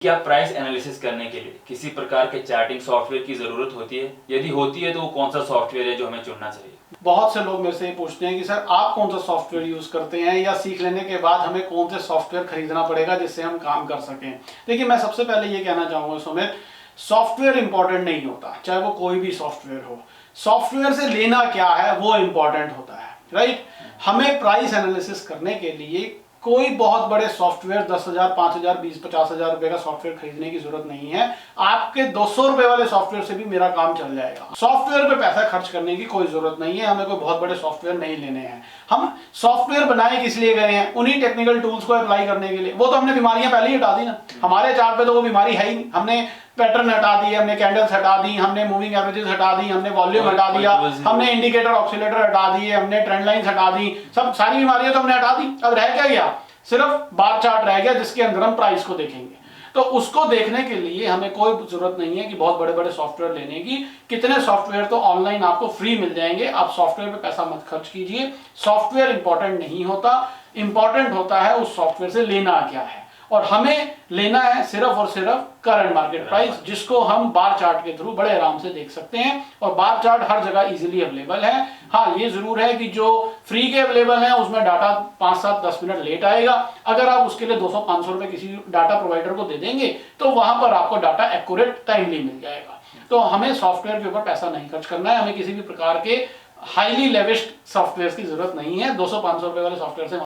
क्या price analysis करने के लिए किसी प्रकार के चार्टिंग सॉफ्टवेयर की जरूरत होती है? यदि होती है तो वो कौन सा सॉफ्टवेयर है जो हमें चुनना चाहिए? बहुत से लोग मेरे से पूछते हैं कि सर आप कौन सा सॉफ्टवेयर यूज करते हैं या सीख लेने के बाद हमें कौन से सॉफ्टवेयर खरीदना पड़ेगा जिससे हम काम कर सकें। देखिए, मैं सबसे पहले ये कहना चाहूंगा सुमित, सॉफ्टवेयर इंपॉर्टेंट नहीं होता, चाहे वो कोई भी सॉफ्टवेयर हो। सॉफ्टवेयर से लेना क्या है वो इंपॉर्टेंट होता है, राइट। हमें प्राइस एनालिसिस करने के लिए कोई बहुत बड़े सॉफ्टवेयर 10,000, 5,000, 20, 50,000 रुपए का सॉफ्टवेयर खरीदने की जरूरत नहीं है। आपके 200 रुपए वाले सॉफ्टवेयर से भी मेरा काम चल जाएगा। सॉफ्टवेयर पे पैसा खर्च करने की कोई जरूरत नहीं है, हमें कोई बहुत बड़े सॉफ्टवेयर नहीं लेने हैं। हम सॉफ्टवेयर बनाए किस लिए गए हैं? उन्हीं टेक्निकल टूल्स को अप्लाई करने के लिए। वो तो हमने बीमारियां पहले ही हटा दी ना, हमारे चार्ट पे तो वो बीमारी है ही नहीं। हमने पैटर्न हटा दिए, हमने कैंडल्स हटा दी, हमने मूविंग एवरेजेस हटा दी, हमने वॉल्यूम हटा दिया, हमने इंडिकेटर ऑक्सीलेटर हटा दिए, हमने ट्रेंड लाइंस हटा दी, सब सारी बीमारियां तो हमने हटा दी। अब रह क्या गया? सिर्फ बार चार्ट रह गया जिसके अंदर हम प्राइस को देखेंगे। तो उसको देखने के लिए हमें कोई जरूरत नहीं है कि बहुत बड़े बड़े सॉफ्टवेयर लेने की। कितने सॉफ्टवेयर तो ऑनलाइन आपको फ्री मिल जाएंगे। आप सॉफ्टवेयर पे पैसा मत खर्च कीजिए। सॉफ्टवेयर इंपॉर्टेंट नहीं होता, इंपॉर्टेंट होता है उस सॉफ्टवेयर से लेना क्या है। और हमें लेना है सिर्फ और सिर्फ करंट मार्केट प्राइस, जिसको हम बार चार्ट के थ्रू बड़े आराम से देख सकते हैं। और बार चार्ट हर जगह इजीली अवेलेबल है। हाँ, ये जरूर है कि जो फ्री के अवेलेबल है उसमें डाटा 5, 7, 10 मिनट लेट आएगा। अगर आप उसके लिए 200, 500 रुपए किसी डाटा प्रोवाइडर को दे देंगे तो वहां पर आपको डाटा एक्यूरेट टाइमली मिल जाएगा। तो हमें सॉफ्टवेयर के ऊपर पैसा नहीं खर्च करना है। हमें किसी भी प्रकार के हाईली लेविश्ड सॉफ्टवेयर की जरूरत नहीं है। 200, 500 रुपए वाले सॉफ्टवेयर से